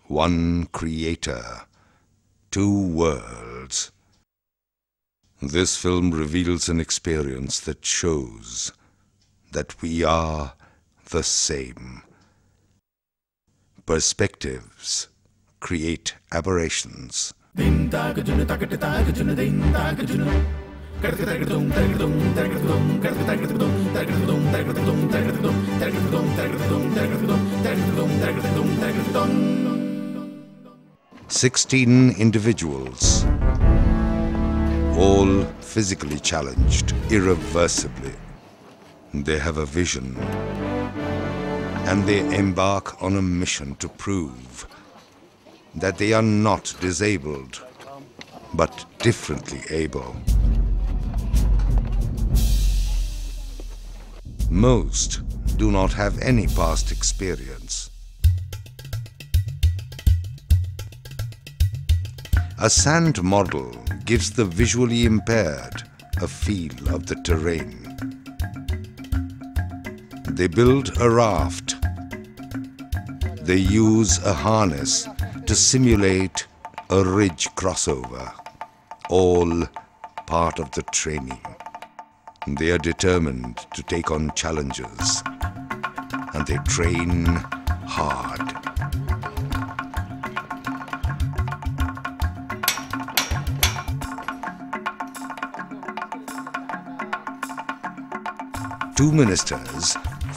one creator, two worlds. This film reveals an experience that shows that we are the same. Perspectives create aberrations. "16 individuals, all physically challenged, irreversibly. They have a vision, and they embark on a mission to prove that they are not disabled, but differently able. Most do not have any past experience. A sand model gives the visually impaired a feel of the terrain. They build a raft. They use a harness to simulate a ridge crossover, all part of the training. They are determined to take on challenges, and they train hard. Two ministers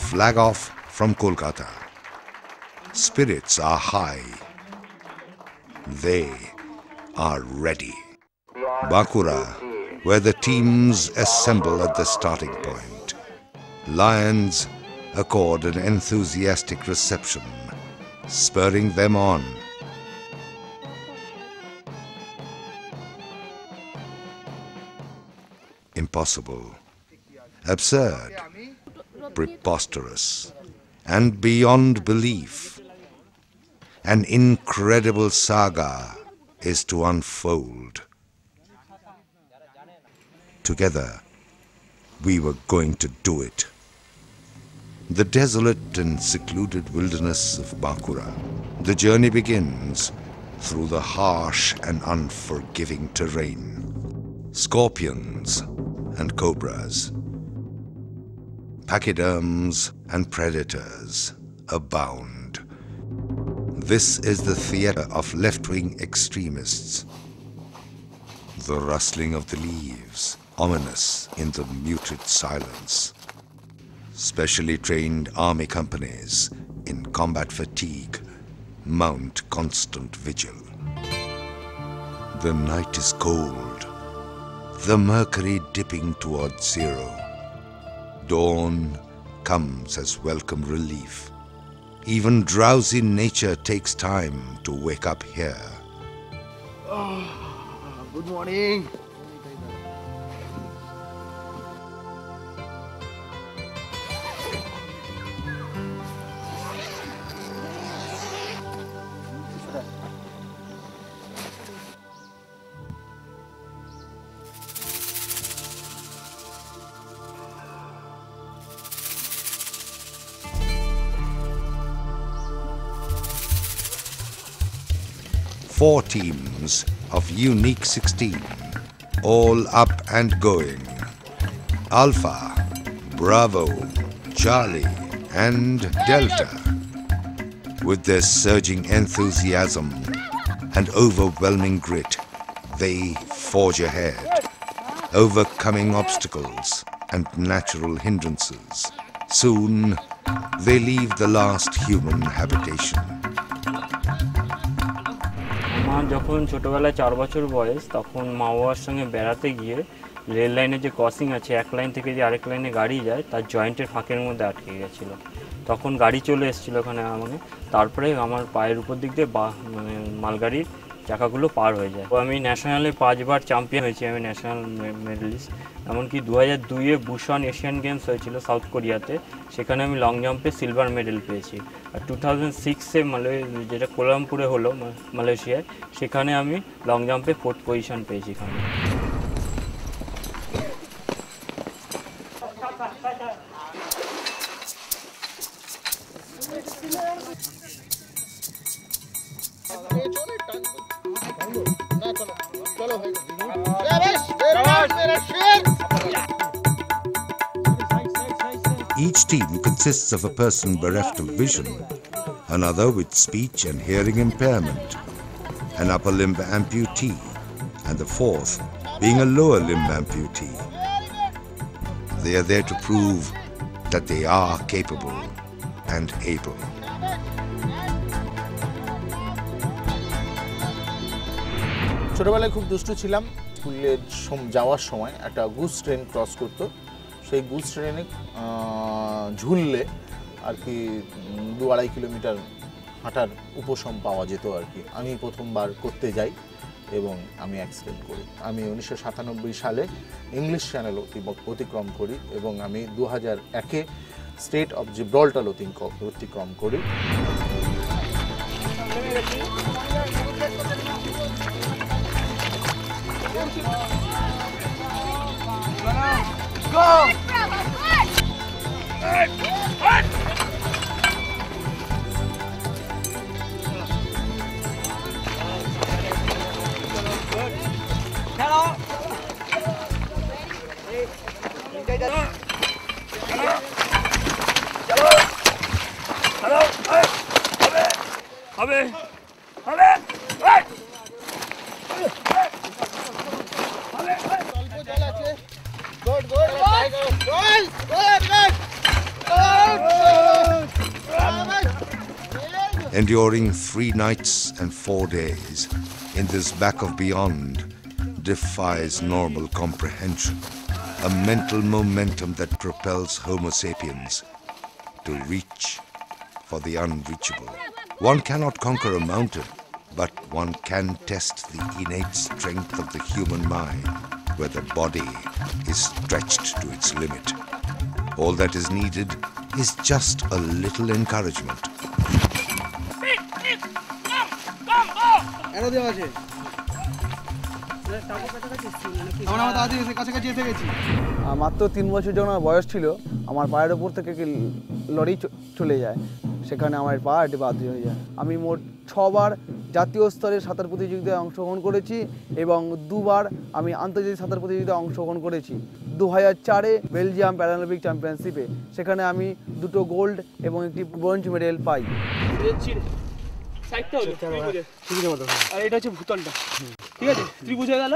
flag off from Kolkata. Spirits are high. They are ready. Bankura, where the teams assemble at the starting point. Lions accord an enthusiastic reception, spurring them on. Impossible, absurd, preposterous, and beyond belief. An incredible saga is to unfold. Together, we were going to do it. The desolate and secluded wilderness of Bankura. The journey begins through the harsh and unforgiving terrain. Scorpions and cobras, pachyderms and predators abound. This is the theater of left-wing extremists. The rustling of the leaves, ominous in the muted silence. Specially trained army companies in combat fatigue mount constant vigil. The night is cold, the mercury dipping towards zero. Dawn comes as welcome relief. Even drowsy nature takes time to wake up here. Good morning. Four teams of unique 16, all up and going. Alpha, Bravo, Charlie, and Delta. With their surging enthusiasm and overwhelming grit, they forge ahead, overcoming obstacles and natural hindrances. Soon, they leave the last human habitation. আমার যখন ছোটবেলায় 4 বছর বয়স তখন মা বাবার সঙ্গে বেড়াতে গিয়ে রেল লাইনে যে ক্রসিং আছে এক লাইন থেকে যে আরেক লাইনে গাড়ি যায় তার জয়েন্টের ফাঁকের মধ্যে আটকে গেছিল। তখন গাড়ি চলে এসেছিল ওখানে আমাকে, তারপরে আমার পায়ের উপর দিক দিয়ে মানে মালগাড়ির চাকাগুলো পার হয়ে যায়। তো আমি ন্যাশনালে 5 বার চ্যাম্পিয়ন হয়েছি, আমি ন্যাশনাল মেডেলিস্ট। এমনকি 2002-এ বুসান এশিয়ান গেমস হয়েছিল সাউথ কোরিয়াতে, সেখানে আমি লং জাম্পে সিলভার মেডেল পেয়েছি। আর 2006-এ যেটা কোলালামপুরে হলো মালয়েশিয়ায়, সেখানে আমি লং জাম্পে 4th পজিশন পেয়েছি এখানে। Each team consists of a person bereft of vision, another with speech and hearing impairment, an upper limb amputee, and the fourth being a lower limb amputee. They are there to prove that they are capable and able. ছোটবেলায় খুব দুষ্টু ছিলাম। স্কুলে যাওয়ার সময় একটা Goodge train cross করতো, সেই গুজ ট্রেনে ঝুললে আর কি 2-2.5 কিলোমিটার হাঁটার উপশম পাওয়া যেত আর কি। আমি প্রথমবার করতে যাই এবং আমি অ্যাক্সিডেন্ট করি। আমি 1997 সালে ইংলিশ চ্যানেল অতিক্রম করি এবং আমি 2001-এ স্টেট অফ জিব্রাল্টার অতিক্রম করি। Enduring 3 nights and 4 days in this back of beyond defies normal comprehension, a mental momentum that propels Homo sapiens to reach for the unreachable. One cannot conquer a mountain, but one can test the innate strength of the human mind, where the body is stretched to its limit. All that is needed is just a little encouragement. মাত্র 3 বছর যখন আমার বয়স ছিল, আমার পায়ের ওপর থেকে লরি চলে যায়, সেখানে আমার পা একটু বাদ হয়ে যায়। আমি মোট 6 বার জাতীয় স্তরের সাঁতার প্রতিযোগিতায় অংশগ্রহণ করেছি এবং 2 বার আমি আন্তর্জাতিক সাঁতার প্রতিযোগিতায় অংশগ্রহণ করেছি। 2004-এ বেলজিয়াম প্যারালিম্পিক চ্যাম্পিয়নশিপে সেখানে আমি 2টো গোল্ড এবং 1টি ব্রোঞ্জ মেডেল পাই। আর এটা হচ্ছে ভূতলটা, ঠিক আছে? ত্রিভুজ হয়ে গেল।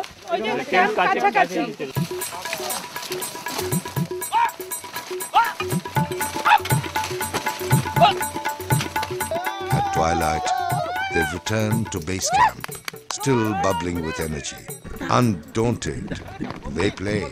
At twilight, they return to base camp, still bubbling with energy. Undaunted, they play.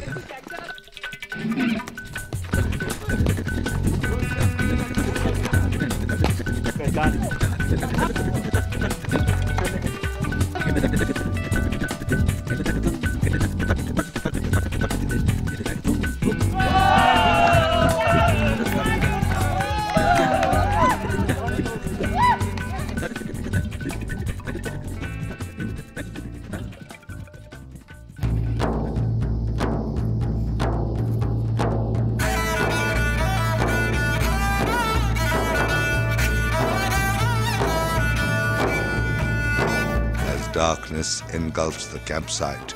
Darkness engulfs the campsite.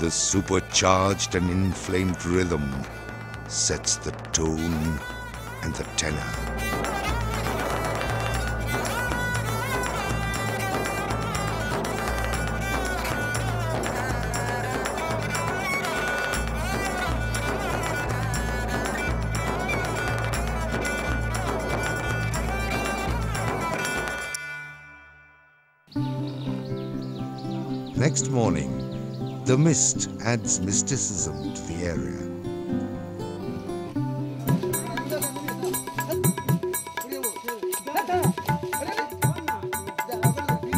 The supercharged and inflamed rhythm sets the tone and the tenor. Next morning, the mist adds mysticism to the area.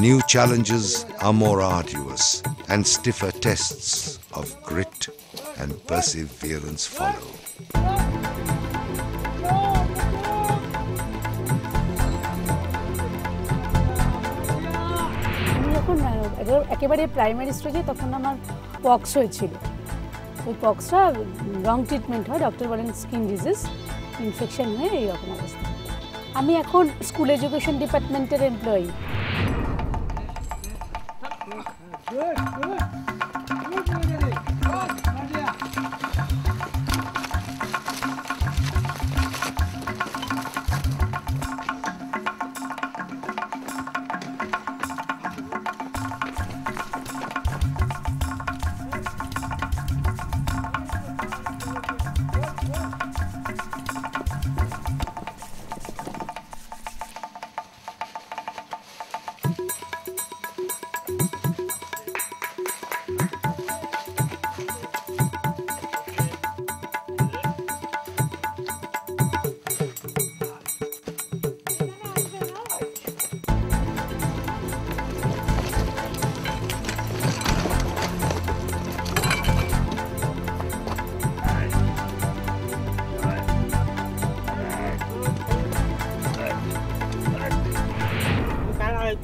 New challenges are more arduous, and stiffer tests of grit and perseverance follow. একেবারে primary স্টেজে তখন আমার pox হয়েছিল। ওই পক্সটা রং treatment হয়, doctor বলেন skin disease, infection হয়ে এইরকম অবস্থা। আমি এখন স্কুল এডুকেশন ডিপার্টমেন্টের এমপ্লয়ি।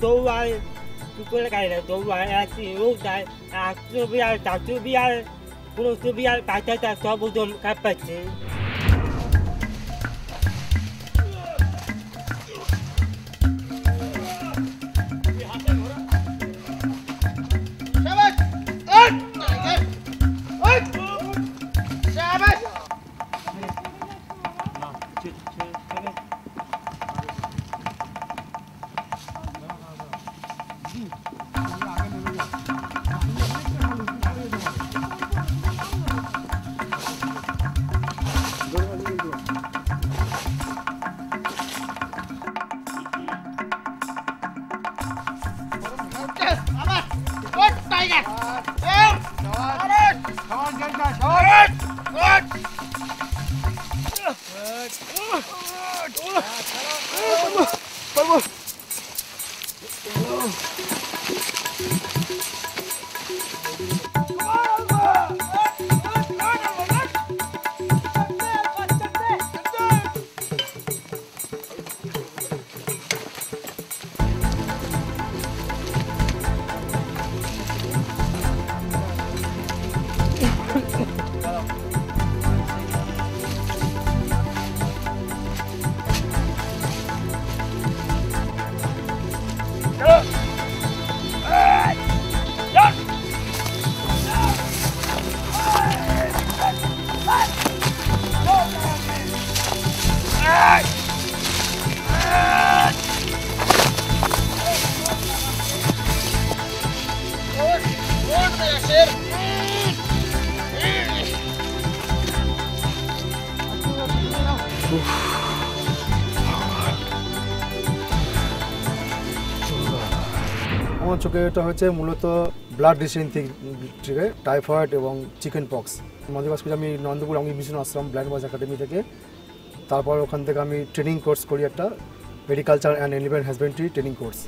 দৌড়ায় কুকুরের গাড়ি না দৌড়ায় ও যায় ছবি আর তার ছবি আর কোনো ছবি আর কাঁচা সব ওজন কাঁপাচ্ছে আমার চোখে এটা হচ্ছে মূলত ব্লাড ডিসেন্ট্রি থেকে টাইফয়েড এবং চিকেন পক্স। মাঝে মাঝে আমি নন্দপুর আমি মিশন আসলাম ব্লাইন্ড বয়েজ একাডেমি থেকে। তারপর ওখান থেকে আমি ট্রেনিং কোর্স করি, একটা agriculture and animal husbandry training course.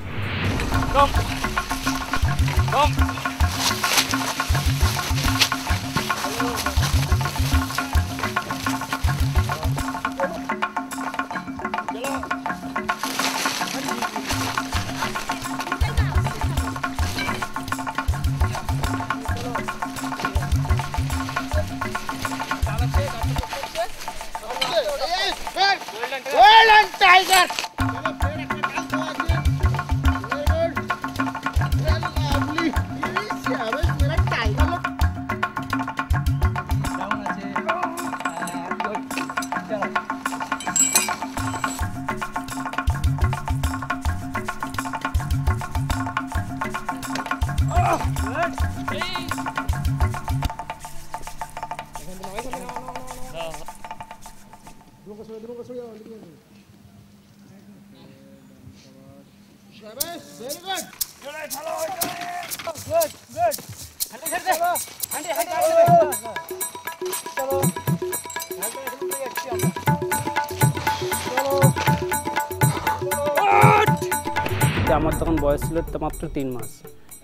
আমার তখন বয়স ছিল মাত্র 3 মাস।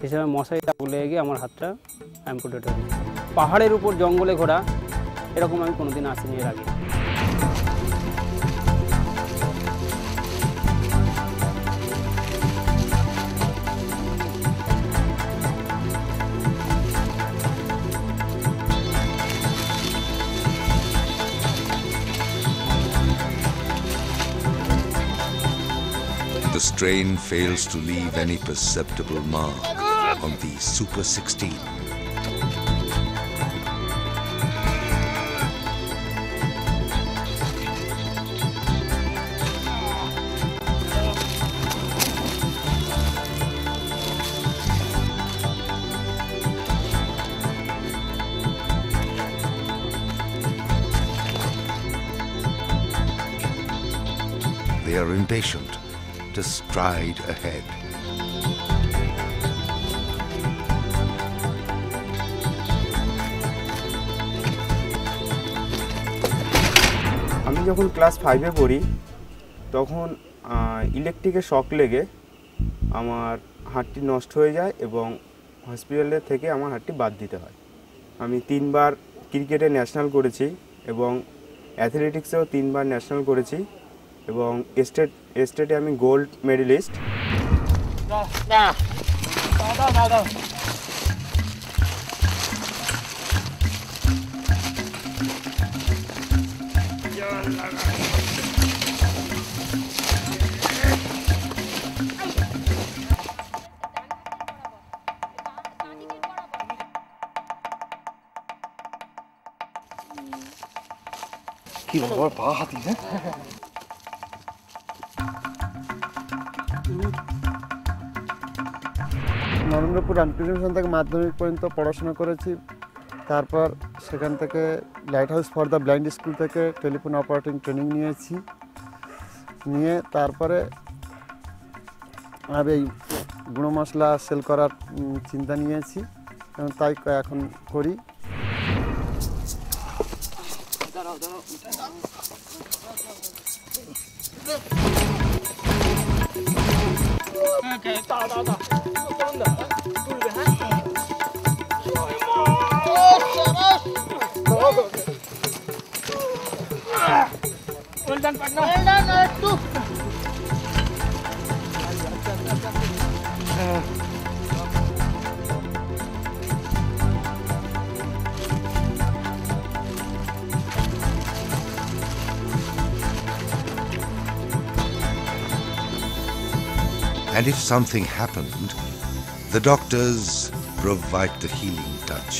হিসেবে মশারিটা লেগে গিয়ে আমার হাতটা অ্যাম্পুটেড হয়ে গেছে। পাহাড়ের উপর জঙ্গলে ঘোরা এরকম আমি কোনোদিন আসিনি এর আগে। The strain fails to leave any perceptible mark on the Super 16. They are impatient to stride ahead. আমি যখন ক্লাস 5-এ পড়ি তখন ইলেকট্রিকের শক লেগে আমার হাতটি নষ্ট হয়ে যায় এবং হসপিটালে থেকে আমার হাতটি বাদ দিতে হয়। আমি 3বার ক্রিকেটে ন্যাশনাল করেছি এবং অ্যাথলেটিক্সেও 3বার ন্যাশনাল করেছি এবং স্টেটে আমি গোল্ড মেডেলিস্ট। কি বাবা পা হাতি হ্যাঁ নরেন্দ্রপুর রামকৃষ্ণ মিশন থেকে মাধ্যমিক পর্যন্ত পড়াশোনা করেছি। তারপর সেখান থেকে light house for the blind school থেকে টেলিফোন অপারেটিং ট্রেনিং নিয়েছি। নিয়ে তারপরে আমি এই গুঁড়ো মশলা সেল করার চিন্তা নিয়েছি এবং তাই এখন করি। And if something happened, the doctors provide the healing touch.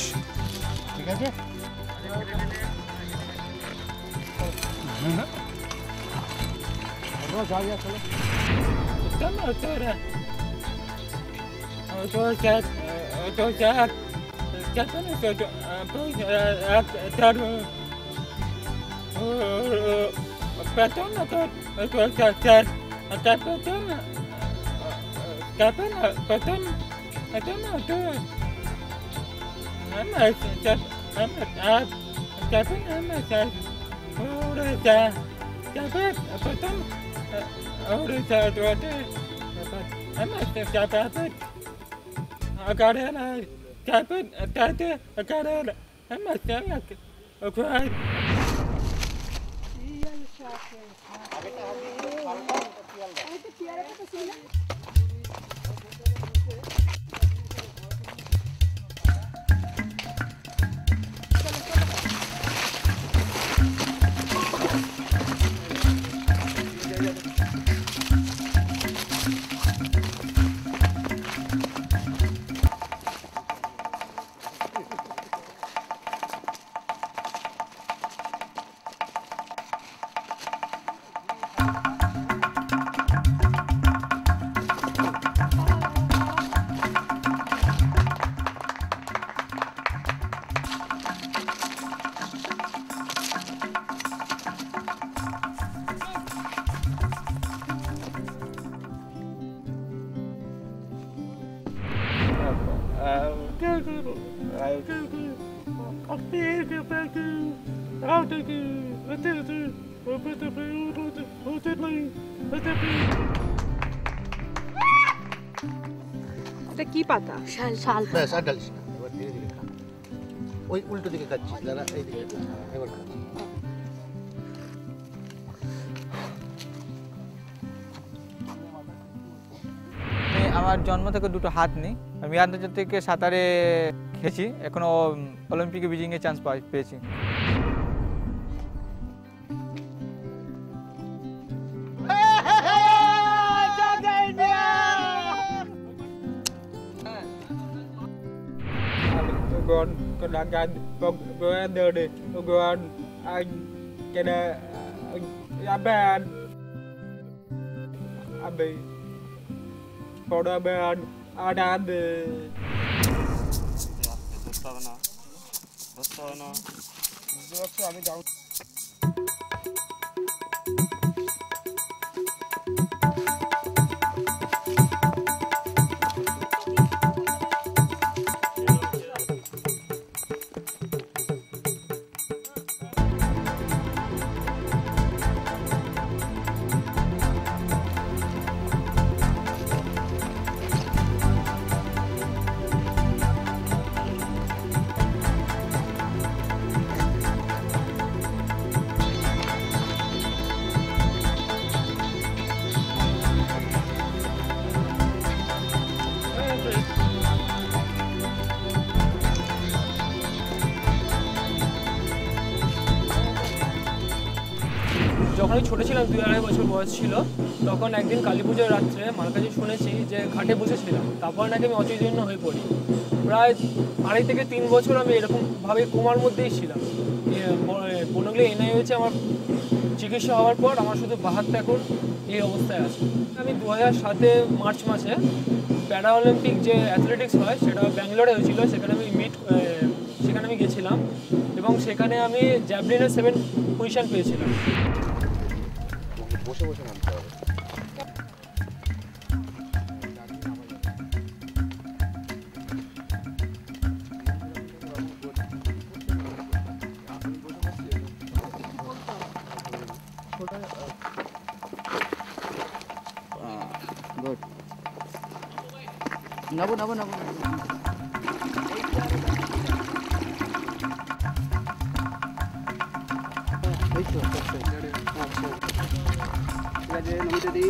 এটা কি পাতা? শাল শাল ব্যাস আর ডালিস না, এবার ধীরে ধীরে খা। ওই উল্টো দিকে খাচ্ছিস দাদা, এই দিকে এবার খা। আমার জন্ম থেকে দুটো হাত নেই। আমি আন্তর্জাতিক সাঁতারে খেয়েছি, এখনো অলিম্পিকে বিজিংয়ে চান্স পেয়েছি। Con đang gan con ăn được đi con anh cái này ăn bàn ăn đi con ăn bàn ăn đi আমি যাও যখন আমি ছোটো ছিলাম 2-2.5 বছর বয়স ছিল, তখন একদিন কালী পুজোর রাত্রে মার কাছে শুনেছি যে ঘাটে বসেছিলাম, তারপর নাকি আমি অচৈতন্য হয়ে পড়ি। প্রায় 2.5 থেকে 3 বছর আমি এরকমভাবে কোমার মধ্যেই ছিলাম। বনগলি এনআই হয়েছে আমার চিকিৎসা হওয়ার পর আমার শুধু বাহাতটা এখন এই অবস্থায় আছে। আমি 2007 মার্চ মাসে প্যারা অলিম্পিক যে অ্যাথলেটিক্স হয় সেটা ব্যাঙ্গালোরে হয়েছিল, সেখানে আমি গেছিলাম এবং সেখানে আমি জ্যাভলিনের 7 পজিশন পেয়েছিলাম। বসে বসে নামতে হবে। গুড। নাবো নাবো নাবো। এই তো ঠিক আছে, নমিতে দিই।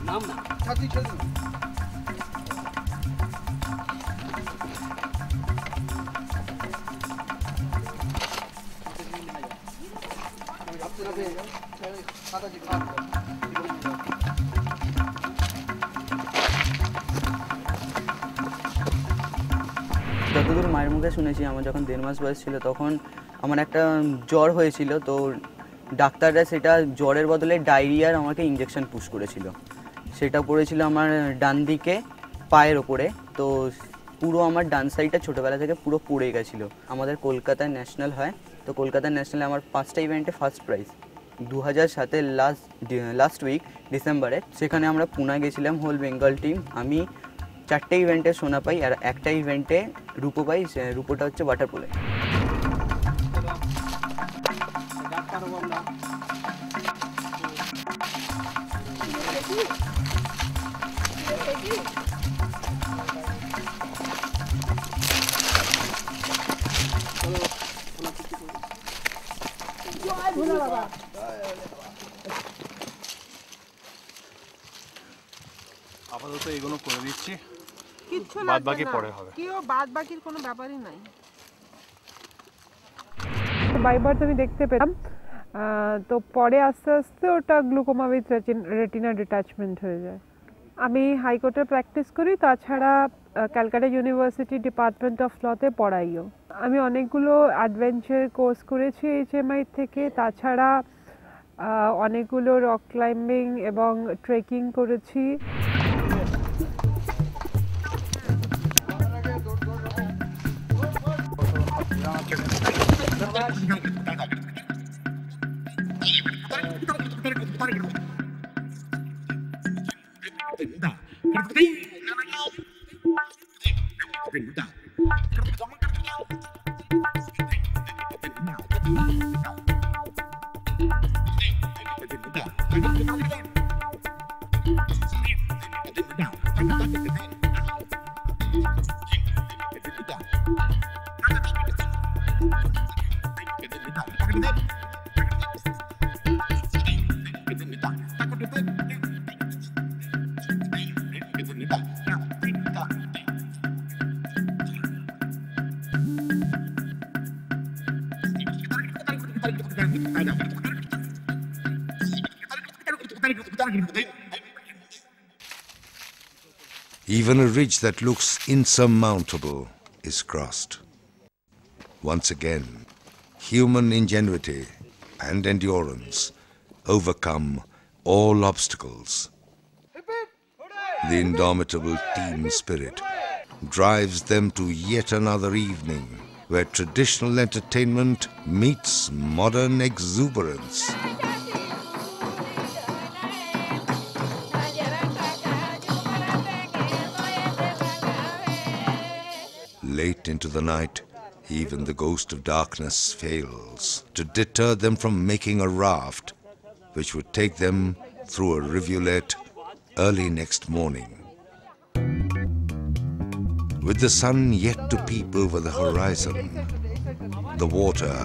নাম না ছাতি ছেড়ে দিন। যতদূর মায়ের মুখে শুনেছি, আমার যখন 1.5 মাস বয়স ছিল তখন আমার একটা জ্বর হয়েছিল। তো ডাক্তাররা সেটা জ্বরের বদলে ডায়রিয়ার আমাকে ইঞ্জেকশন পুশ করেছিল। সেটা পড়েছিল আমার ডান দিকে পায়ের ওপরে। তো পুরো আমার ডান সাইডটা ছোটোবেলা থেকে পুরো পড়ে গেছিলো। আমাদের কলকাতায় ন্যাশনাল হয়, তো কলকাতার ন্যাশনালে আমার 5টা ইভেন্টে ফার্স্ট প্রাইজ। 2007 লাস্ট উইক ডিসেম্বরে সেখানে আমরা পুনা গেছিলাম, হোল বেঙ্গল টিম। আমি 4টে ইভেন্টে সোনা পাই আর একটা ইভেন্টে রূপো পাই। রূপোটা হচ্ছে ওয়াটার পোলে। আপাতত এগুলো করে দিচ্ছি, কিচ্ছু বাদ বাকি পরে হবে। কিও বাদ বাকির কোনো ব্যাপারই নাই। বাইবার তো আমি দেখতে পেলাম, তো পরে আস্তে আস্তে ওটা গ্লুকোমা উইথ রেটিনা ডিট্যাচমেন্ট হয়ে যায়। আমি হাইকোর্টে প্র্যাকটিস করি, তাছাড়া ক্যালকাটা ইউনিভার্সিটি ডিপার্টমেন্ট অফ লতে পড়াইও। আমি অনেকগুলো অ্যাডভেঞ্চার কোর্স করেছি HMI থেকে, তাছাড়া অনেকগুলো রক ক্লাইম্বিং এবং ট্রেকিং করেছি। Even a ridge that looks insurmountable is crossed. Once again, human ingenuity and endurance overcome all obstacles. The indomitable team spirit drives them to yet another evening where traditional entertainment meets modern exuberance. Late into the night, even the ghost of darkness fails to deter them from making a raft which would take them through a rivulet early next morning. With the sun yet to peep over the horizon, the water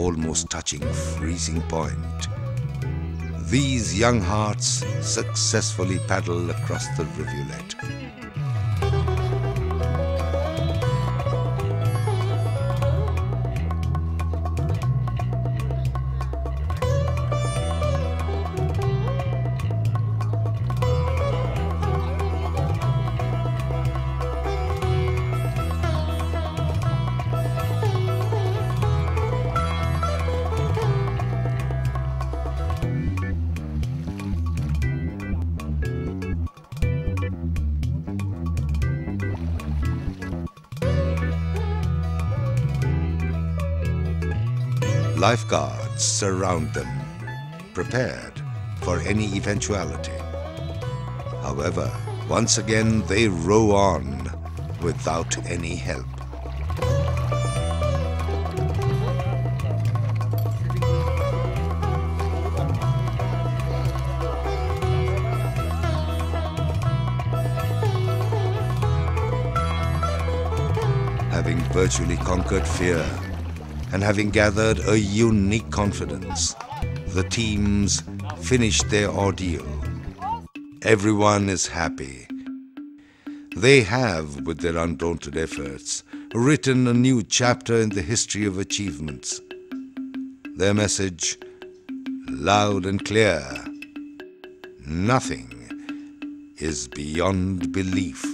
almost touching freezing point, these young hearts successfully paddle across the rivulet. Lifeguards surround them, prepared for any eventuality. However, once again they row on without any help. Having virtually conquered fear and having gathered a unique confidence, the teams finished their ordeal. Everyone is happy. They have, with their undaunted efforts, written a new chapter in the history of achievements. Their message, loud and clear: nothing is beyond belief.